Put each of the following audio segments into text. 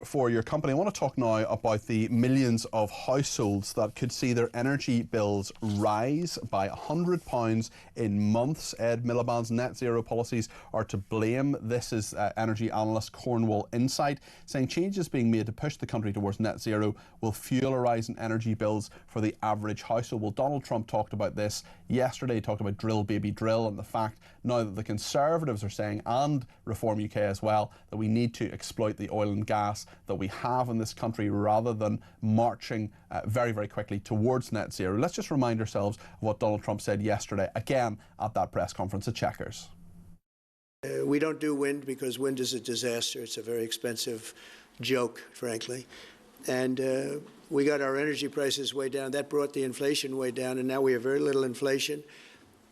for your company. I want to talk now about the millions of households that could see their energy bills rise by £100 in months. Ed Miliband's net zero policies are to blame. This is energy analyst Cornwall Insight saying changes being made to push the country towards net zero will fuel a rise in energy bills for the average household. Well, Donald Trump talked about this yesterday. He talked about drill baby drill and the fact now that the Conservatives are saying, and Reform UK as well, that we need to exploit the oil and gas that we have in this country rather than marching very, very quickly towards net zero. Let's just remind ourselves of what Donald Trump said yesterday, again at that press conference at Chequers. We don't do wind because wind is a disaster. It's a very expensive joke, frankly. And we got our energy prices way down. That brought the inflation way down, and now we have very little inflation.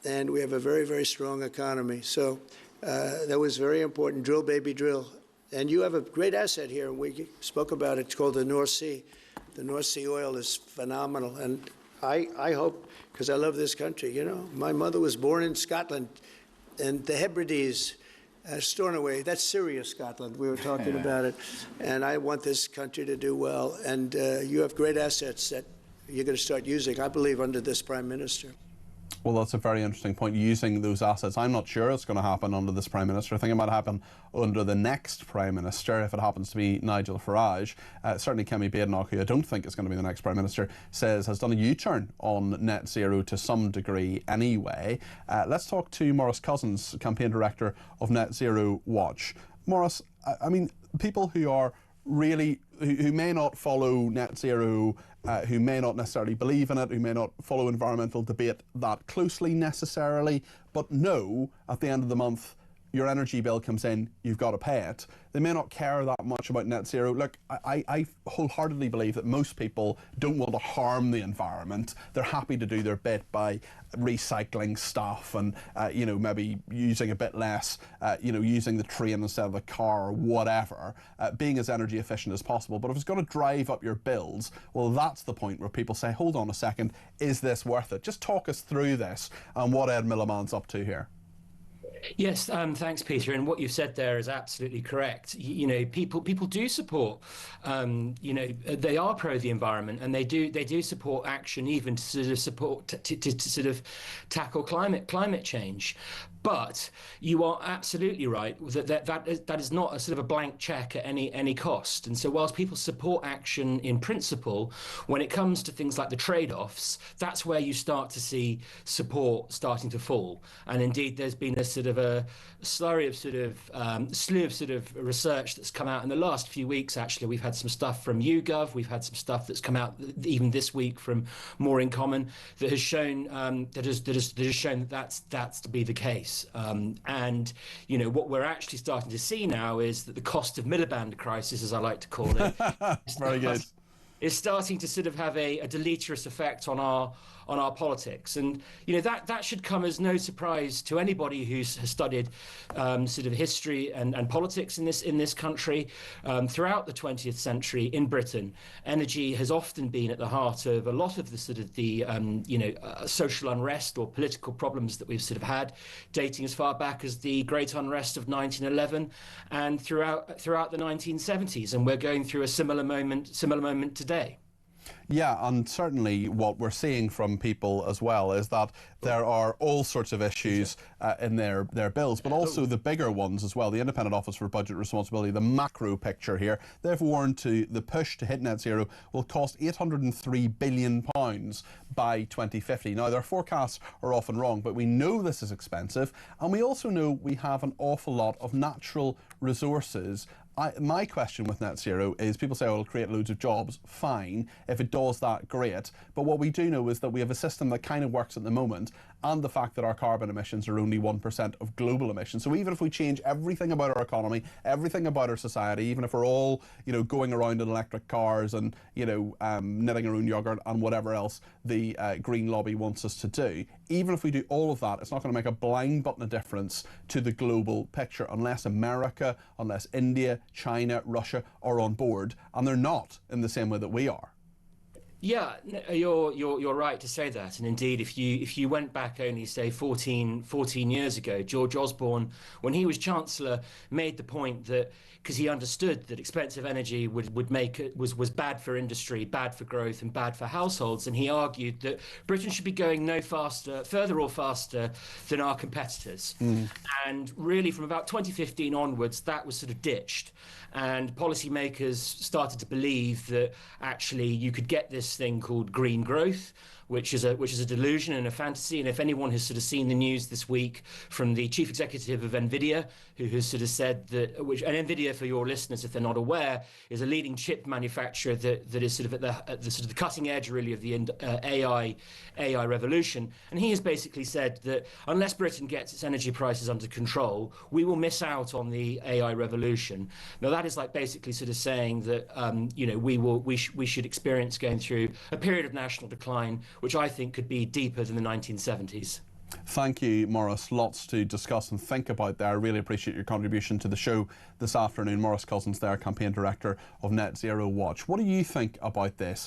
And we have a very, very strong economy. So that was very important. Drill, baby, drill. And you have a great asset here, and we spoke about it. It's called the North Sea. The North Sea oil is phenomenal, and I hope, because I love this country, you know. My mother was born in Scotland, and the Hebrides, Stornoway, that's serious Scotland. We were talking about it. And I want this country to do well, and you have great assets that you're going to start using, I believe, under this Prime Minister. Well, that's a very interesting point, using those assets. I'm not sure it's going to happen under this Prime Minister. I think it might happen under the next Prime Minister, if it happens to be Nigel Farage. Certainly Kemi Badenoch, who I don't think is going to be the next Prime Minister, has done a U-turn on net zero to some degree anyway. Let's talk to Maurice Cousins, Campaign Director of Net Zero Watch. Maurice, I mean, people who are really, who may not follow net zero, who may not necessarily believe in it, who may not follow environmental debate that closely necessarily, but know at the end of the month your energy bill comes in, you've got to pay it. They may not care that much about net zero. Look, I wholeheartedly believe that most people don't want to harm the environment. They're happy to do their bit by recycling stuff and, you know, maybe using a bit less, you know, using the train instead of the car or whatever, being as energy efficient as possible. But if it's going to drive up your bills, well, that's the point where people say, hold on a second, is this worth it? Just talk us through this and what Ed Miliband's up to here. Yes, thanks, Peter. And what you've said there is absolutely correct. You know, people do support. You know, they are pro the environment, and they do support action, even to sort of support to sort of tackle climate change. But you are absolutely right that is not a sort of a blank check at any cost. And so whilst people support action in principle, when it comes to things like the trade-offs, that's where you start to see support starting to fall. And indeed, there's been a sort of a slew of sort of research that's come out in the last few weeks. Actually, we've had some stuff from YouGov, we've had some stuff that's come out even this week from More in Common that has shown that's to be the case. And you know what we're actually starting to see now is that the cost of Miliband crisis, as I like to call it, very good, is starting to sort of have a deleterious effect on our politics. And you know that should come as no surprise to anybody who has studied sort of history and politics in this country. Throughout the 20th century in Britain, energy has often been at the heart of a lot of the sort of the social unrest or political problems that we've sort of had, dating as far back as the Great Unrest of 1911 and throughout the 1970s. And we're going through a similar moment today. Yeah, and certainly what we're seeing from people as well is that there are all sorts of issues in their bills, but also the bigger ones as well. The Independent Office for Budget Responsibility, the macro picture here, they've warned the push to hit net zero will cost £803 billion by 2050. Now, their forecasts are often wrong, but we know this is expensive, and we also know we have an awful lot of natural resources. My question with net zero is, people say, oh, it'll create loads of jobs. Fine, if it does that, great. But what we do know is that we have a system that kind of works at the moment, and the fact that our carbon emissions are only 1% of global emissions. So even if we change everything about our economy, everything about our society, even if we're all, you know, going around in electric cars and, you know, knitting our own yogurt and whatever else the green lobby wants us to do, even if we do all of that, it's not going to make a blind button of difference to the global picture unless America, unless India, China, Russia are on board, and they're not in the same way that we are. Yeah, you're right to say that. And indeed, if you went back only say 14 years ago, George Osborne, when he was Chancellor, made the point that because he understood that expensive energy would make it was bad for industry, bad for growth, and bad for households, and he argued that Britain should be going no faster, further or faster than our competitors. And really, from about 2015 onwards, that was sort of ditched. And policymakers started to believe that actually you could get this thing called green growth, which is a delusion and a fantasy. And if anyone has sort of seen the news this week from the chief executive of NVIDIA, who has sort of said that, and NVIDIA, for your listeners, if they're not aware, is a leading chip manufacturer that is sort of at the sort of the cutting edge really of the AI revolution. And he has basically said that unless Britain gets its energy prices under control, we will miss out on the AI revolution. Now that is like basically sort of saying that we should experience going through a period of national decline, which I think could be deeper than the 1970s. Thank you, Maurice. Lots to discuss and think about there. I really appreciate your contribution to the show this afternoon. Maurice Cousins there, Campaign Director of Net Zero Watch. What do you think about this?